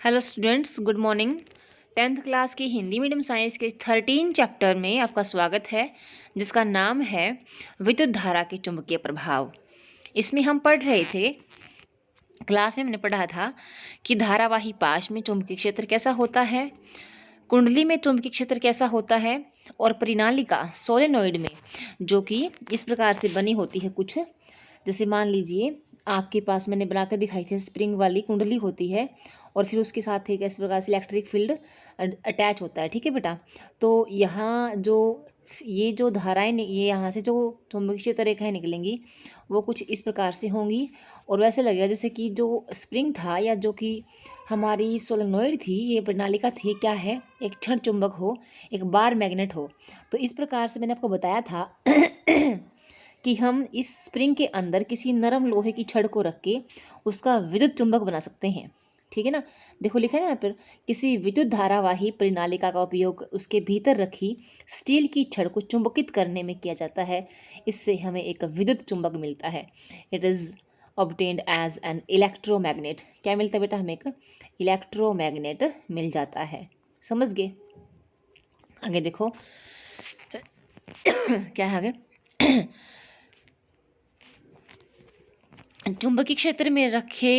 Hello students, good morning. 10th class की Hindi medium science के 13 chapter में आपका स्वागत है, जिसका नाम है विद्युत धारा के चुंबकीय प्रभाव। इसमें हम पढ़ रहे थे, क्लास में हमने पढ़ा था कि धारावाही पाश में चुंबकीय क्षेत्र कैसा होता है, कुंडली में चुंबकीय क्षेत्र कैसा होता है, और परिनालिका सोलेनोइड में जो कि इस प्रकार से बनी होती है कुछ, जैसे मान लीजिए आपके पास मैंने बनाकर दिखाई थी, स्प्रिंग वाली कुंडली होती है और फिर उसके साथ एक इस प्रकार से इलेक्ट्रिक फील्ड अटैच होता है। ठीक है बेटा, तो यहाँ जो ये जो धाराएं ये यहाँ से जो चुंबकीय क्षेत्र रेखाएं निकलेंगी वो कुछ इस प्रकार से होंगी, और वैसे लगेगा जैसे कि जो स्प्रिंग था या जो कि हमारी सोलेनोइड थी, ये प्रणालिका थी, क्या है, एक क्षण चुंबक हो, एक बार मैग्नेट हो। तो इस प्रकार से मैंने आपको बताया था कि हम इस स्प्रिंग के अंदर किसी नरम लोहे की छड़ को रख के उसका विद्युत चुंबक बना सकते हैं। ठीक है ना, देखो लिखा है ना यहाँ पर, किसी विद्युत धारावाही प्रणालिका का उपयोग उसके भीतर रखी स्टील की छड़ को चुंबकित करने में किया जाता है। इससे हमें एक विद्युत चुंबक मिलता है। It is obtained as an electromagnet. क्या मिलता है बेटा, हमें एक इलेक्ट्रोमैग्नेट मिल जाता है। समझ गए? आगे देखो क्या है आगे। चुंबकीय क्षेत्र में रखे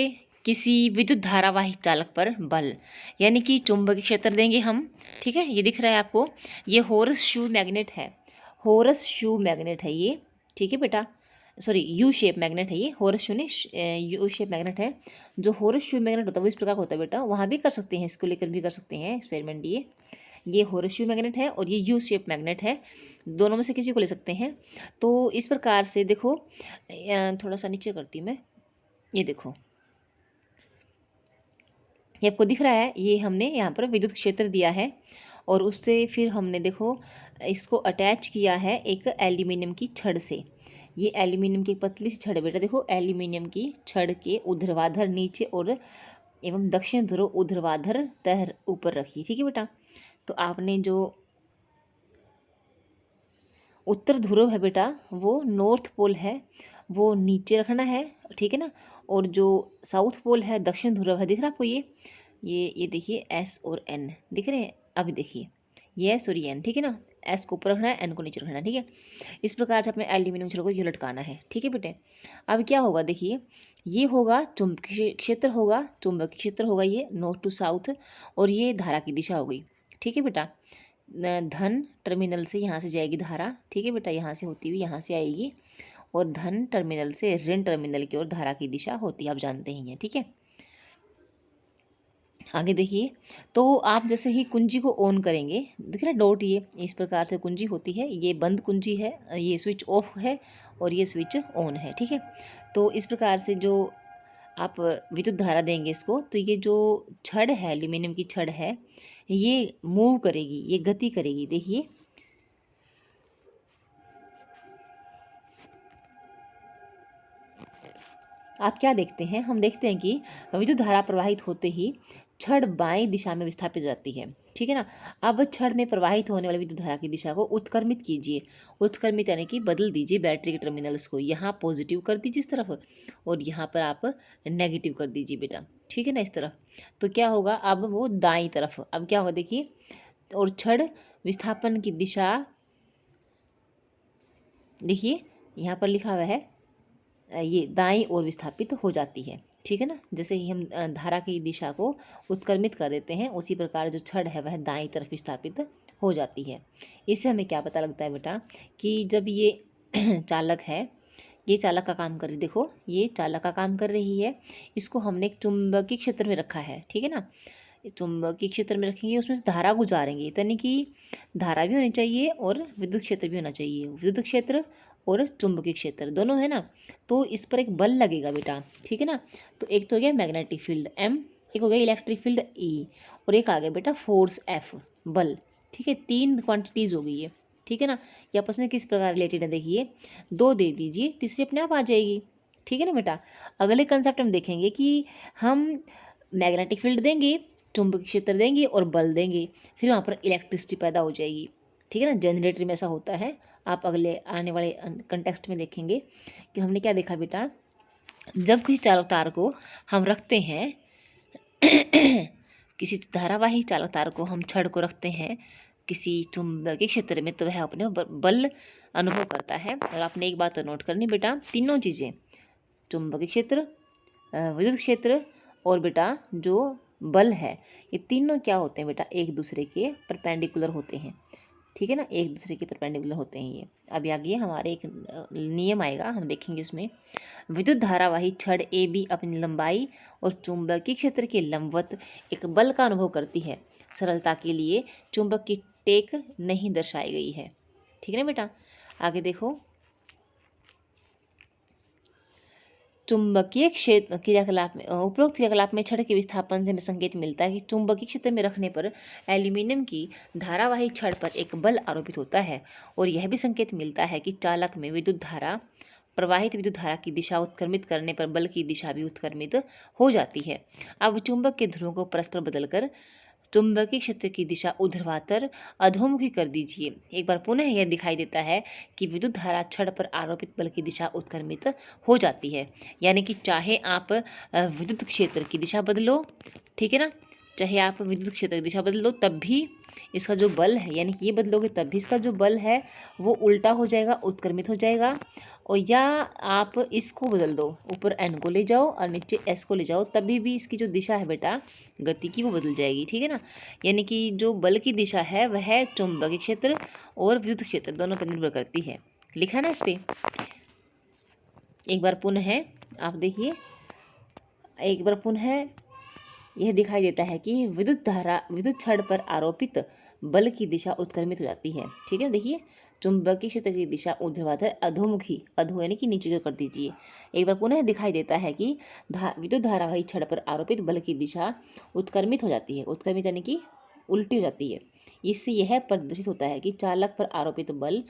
किसी विद्युत धारावाही चालक पर बल, यानी कि चुंबकीय क्षेत्र देंगे हम। ठीक है, ये दिख रहा है आपको, ये हॉर्स शू मैग्नेट है, हॉर्स शू मैग्नेट है ये। ठीक है बेटा, सॉरी यू शेप मैग्नेट है ये, हॉर्स शू ने यू शेप मैग्नेट है। जो हॉर्स शू मैग्नेट होता है वो इस प्रकार का होता है बेटा, वहाँ भी कर सकते हैं, इसको लेकर भी कर सकते हैं एक्सपेरिमेंट। ये हॉर्स शू मैग्नेट है और ये यू शेप मैग्नेट है, दोनों में से किसी को ले सकते हैं। तो इस प्रकार से देखो, थोड़ा सा नीचे करती हूँ मैं, ये देखो, ये आपको दिख रहा है, ये हमने यहाँ पर विद्युत क्षेत्र दिया है और उससे फिर हमने देखो इसको अटैच किया है एक एल्यूमिनियम की छड़ से। ये एल्यूमिनियम की पतली सी छड़ है बेटा, देखो एल्यूमिनियम की छड़ के ऊर्ध्वाधर नीचे और एवं दक्षिण ध्रुव ऊर्ध्वाधर तह ऊपर रखी। ठीक है बेटा, तो आपने जो उत्तर ध्रुव है बेटा, वो नॉर्थ पोल है, वो नीचे रखना है। ठीक है ना, और जो साउथ पोल है, दक्षिण ध्रुव है, दिख रहा है आपको ये देखिए एस और एन दिख रहे हैं। अभी देखिए ये एस और ये एन, ठीक है ना, एस को ऊपर रखना है, एन को नीचे रखना है। ठीक है, इस प्रकार से अपने एल्यूमिनियम छड़ को ये लटकाना है। ठीक है बेटे, अब क्या होगा देखिए, ये होगा चुंबकीय क्षेत्र, होगा चुंबकीय क्षेत्र होगा ये नॉर्थ टू साउथ, और ये धारा की दिशा हो गई। ठीक है बेटा, धन टर्मिनल से यहाँ से जाएगी धारा। ठीक है बेटा, यहाँ से होती हुई यहाँ से आएगी, और धन टर्मिनल से ऋण टर्मिनल की ओर धारा की दिशा होती है, आप जानते ही हैं। ठीक है, आगे देखिए, तो आप जैसे ही कुंजी को ऑन करेंगे, दिख रहा है डॉट, ये इस प्रकार से कुंजी होती है, ये बंद कुंजी है, ये स्विच ऑफ है और ये स्विच ऑन है। ठीक है, तो इस प्रकार से जो आप विद्युत धारा देंगे इसको, तो ये जो छड़ है, एल्यूमिनियम की छड़ है, ये मूव करेगी, ये गति करेगी। देखिए आप क्या देखते हैं, हम देखते हैं कि विद्युत धारा प्रवाहित होते ही छड़ बाएं दिशा में विस्थापित हो जाती है। ठीक है ना, अब छड़ में प्रवाहित होने वाली विद्युत धारा की दिशा को उत्क्रमित कीजिए। उत्क्रमित यानी कि बदल दीजिए बैटरी के टर्मिनल्स को, यहाँ पॉजिटिव कर दीजिए इस तरफ, और यहाँ पर आप नेगेटिव कर दीजिए बेटा। ठीक है ना, इस तरफ। तो क्या होगा, अब वो दाईं तरफ, अब क्या होगा देखिए, और छड़ विस्थापन की दिशा देखिए यहाँ पर लिखा हुआ है, ये दाईं ओर विस्थापित हो जाती है। ठीक है ना, जैसे ही हम धारा की दिशा को उत्क्रमित कर देते हैं, उसी प्रकार जो छड़ है वह दाईं तरफ विस्थापित हो जाती है। इससे हमें क्या पता लगता है बेटा, कि जब ये चालक है, ये चालक का काम कर रही, देखो ये चालक का काम कर रही है, इसको हमने एक चुंबकीय क्षेत्र में रखा है। ठीक है ना, चुंबकीय क्षेत्र में रखेंगे, उसमें से धारा गुजारेंगे, यानी कि धारा भी होनी चाहिए और विद्युत क्षेत्र भी होना चाहिए। विद्युत क्षेत्र और चुंबकीय क्षेत्र दोनों है ना, तो इस पर एक बल लगेगा बेटा। ठीक है ना, तो एक तो हो गया मैग्नेटिक फील्ड एम, एक हो गया इलेक्ट्रिक फील्ड ई, और एक आ गया बेटा फोर्स एफ, बल। ठीक है, तीन क्वांटिटीज़ हो गई है। ठीक है ना, ये आपस में किस प्रकार रिलेटेड है देखिए, दो दे दीजिए, तीसरी अपने आप आ जाएगी। ठीक है ना बेटा, अगले कंसेप्ट हम देखेंगे कि हम मैग्नेटिक फील्ड देंगे, चुंबकीय क्षेत्र देंगे और बल देंगे, फिर वहाँ पर इलेक्ट्रिसिटी पैदा हो जाएगी। ठीक है ना, जनरेटर में ऐसा होता है, आप अगले आने वाले कंटेक्स्ट में देखेंगे कि हमने क्या देखा बेटा, जब किसी चालक तार को हम रखते हैं किसी धारावाही चालक तार को हम छड़ को रखते हैं किसी चुंबकीय क्षेत्र में, तो वह अपने बल अनुभव करता है। और आपने एक बात तो नोट करनी बेटा, तीनों चीज़ें, चुंबकीय क्षेत्र, विद्युत क्षेत्र और बेटा जो बल है, ये तीनों क्या होते हैं बेटा, एक दूसरे के परपेंडिकुलर होते हैं। ठीक है ना, एक दूसरे के परपेंडिकुलर होते हैं ये। अभी आगे हमारे एक नियम आएगा, हम देखेंगे उसमें। विद्युत धारावाही छड़ ए बी अपनी लंबाई और चुंबकीय क्षेत्र के लंबवत एक बल का अनुभव करती है। सरलता के लिए चुंबक की टेक नहीं दर्शाई गई है। ठीक है ना बेटा, आगे देखो। चुंबकीय क्षेत्र क्रियाकलाप में, उपरोक्त क्रियाकलाप में छड़ के विस्थापन से हमें संकेत मिलता है कि चुंबकीय क्षेत्र में रखने पर एल्यूमिनियम की धारावाही छड़ पर एक बल आरोपित होता है। और यह भी संकेत मिलता है कि चालक में विद्युत धारा, प्रवाहित विद्युत धारा की दिशा उत्क्रमित करने पर बल की दिशा भी उत्क्रमित हो जाती है। अब चुंबक के ध्रुवों को परस्पर बदलकर चुंबकीय क्षेत्र की दिशा ऊर्ध्वाधर अधोमुखी कर दीजिए। एक बार पुनः यह दिखाई देता है कि विद्युत धारा छड़ पर आरोपित बल की दिशा उत्क्रमित हो जाती है। यानी कि चाहे आप विद्युत क्षेत्र की दिशा बदलो, ठीक है ना, चाहे आप विद्युत क्षेत्र की दिशा बदलो, तब भी इसका जो बल है, यानी कि ये बदलोगे तब भी इसका जो बल है वो उल्टा हो जाएगा, उत्क्रमित हो जाएगा। और या आप इसको बदल दो, ऊपर एन को ले जाओ और नीचे एस को ले जाओ, तभी भी इसकी जो दिशा है बेटा गति की, वो बदल जाएगी। ठीक है ना, यानी कि जो बल की दिशा है वह चुंबकीय क्षेत्र और विद्युत क्षेत्र दोनों पर निर्भर करती है। लिखा ना इस पे, एक बार पुनः आप देखिए, एक बार पुनः यह दिखाई देता है कि विद्युत छड़ पर आरोपित बल की दिशा उत्क्रमित हो जाती है। ठीक है, देखिए चुंबकीय क्षेत्र की दिशा ऊर्ध्वाधर अधोमुखी, अधो यानी कि नीचे जो कर दीजिए। एक बार पुनः दिखाई देता है कि विद्युत धारावाही छड़ पर आरोपित बल की दिशा उत्क्रमित हो जाती है। उत्क्रमित यानी कि उल्टी हो जाती है। इससे यह प्रदर्शित होता है कि चालक पर आरोपित बल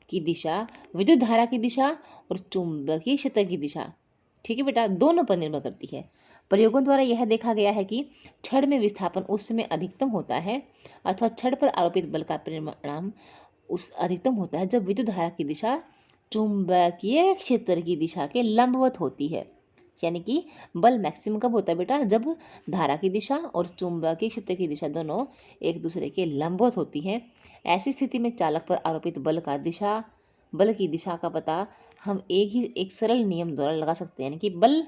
की दिशा विद्युत धारा की दिशा और चुंबकीय क्षेत्र की दिशा, ठीक है बेटा, दोनों पर निर्भर करती है। प्रयोगों द्वारा यह देखा गया है कि छड़ में विस्थापन उस समय अधिकतम होता है अथवा छड़ पर आरोपित बल का परिणाम उस अधिकतम होता है जब विद्युत धारा की दिशा चुंबकीय क्षेत्र की दिशा के लंबवत होती है। यानी कि बल मैक्सिमम कब होता है बेटा, जब धारा की दिशा और चुंबकीय क्षेत्र की दिशा दोनों एक दूसरे के लंबवत होती हैं। ऐसी स्थिति में चालक पर आरोपित बल की दिशा का पता हम एक सरल नियम द्वारा लगा सकते हैं। यानी कि बल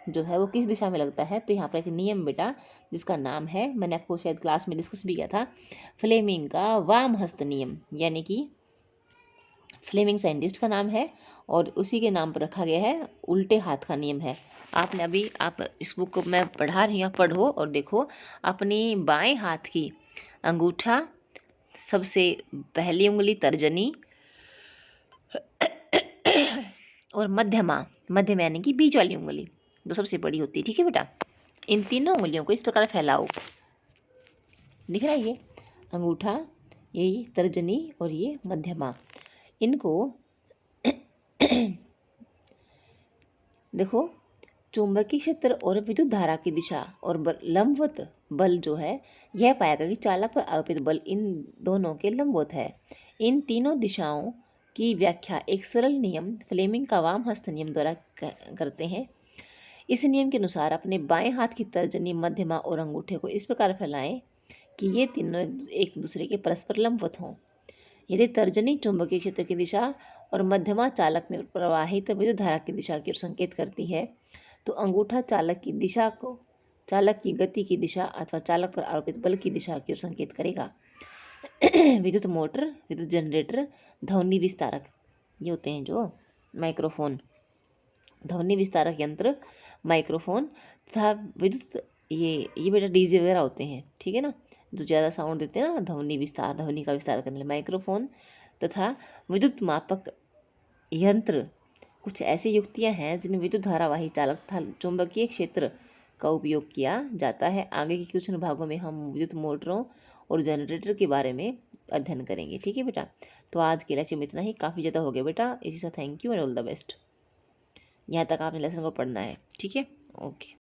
जो है वो किस दिशा में लगता है, तो यहाँ पर एक नियम बेटा जिसका नाम है, मैंने आपको शायद क्लास में डिस्कस भी किया था, फ्लेमिंग का वाम हस्त नियम, यानी कि फ्लेमिंग साइंटिस्ट का नाम है और उसी के नाम पर रखा गया है उल्टे हाथ का नियम है। आपने अभी, आप इस बुक को मैं पढ़ा रही हूँ, पढ़ो और देखो, अपनी बाएं हाथ की अंगूठा, सबसे पहली उंगली तर्जनी और मध्यमा यानी कि बीच वाली उंगली जो सबसे बड़ी होती है। ठीक है बेटा, इन तीनों उंगलियों को इस प्रकार फैलाओ। दिख रहा है ये अंगूठा, यही तर्जनी और ये मध्यमा, इनको देखो, चुंबकीय क्षेत्र और विद्युत धारा की दिशा और लंबवत बल जो है, यह पाएगा कि चालक पर आरोपित बल इन दोनों के लंबवत है। इन तीनों दिशाओं की व्याख्या एक सरल नियम फ्लेमिंग का वाम हस्त नियम द्वारा करते हैं। इस नियम के अनुसार अपने बाएं हाथ की तर्जनी, मध्यमा और अंगूठे को इस प्रकार फैलाएं कि ये तीनों एक दूसरे के परस्पर लंबवत हों। यदि तर्जनी चुंबकीय क्षेत्र की दिशा और मध्यमा चालक में प्रवाहित विद्युत धारा की दिशा की ओर संकेत करती है, तो अंगूठा चालक की गति की दिशा अथवा चालक पर आरोपित बल की दिशा की ओर संकेत करेगा। विद्युत मोटर, विद्युत जनरेटर, ध्वनि विस्तारक, ये होते हैं जो माइक्रोफोन, ध्वनि विस्तारक यंत्र, माइक्रोफोन तथा विद्युत, ये बेटा डीजे वगैरह होते हैं। ठीक है ना, जो ज़्यादा साउंड देते हैं ना, ध्वनि का विस्तार करने वाले माइक्रोफोन तथा विद्युत मापक यंत्र कुछ ऐसी युक्तियां हैं जिनमें विद्युत धारावाही चालक तथा चुंबकीय क्षेत्र का उपयोग किया जाता है। आगे के कुछ अनुभागों में हम विद्युत मोटरों और जनरेटर के बारे में अध्ययन करेंगे। ठीक है बेटा, तो आज के लेक्चर में इतना ही, काफ़ी ज़्यादा हो गया बेटा। इसी से thank you and all the best. यहाँ तक आपने लेसन को पढ़ना है। ठीक है, ओके।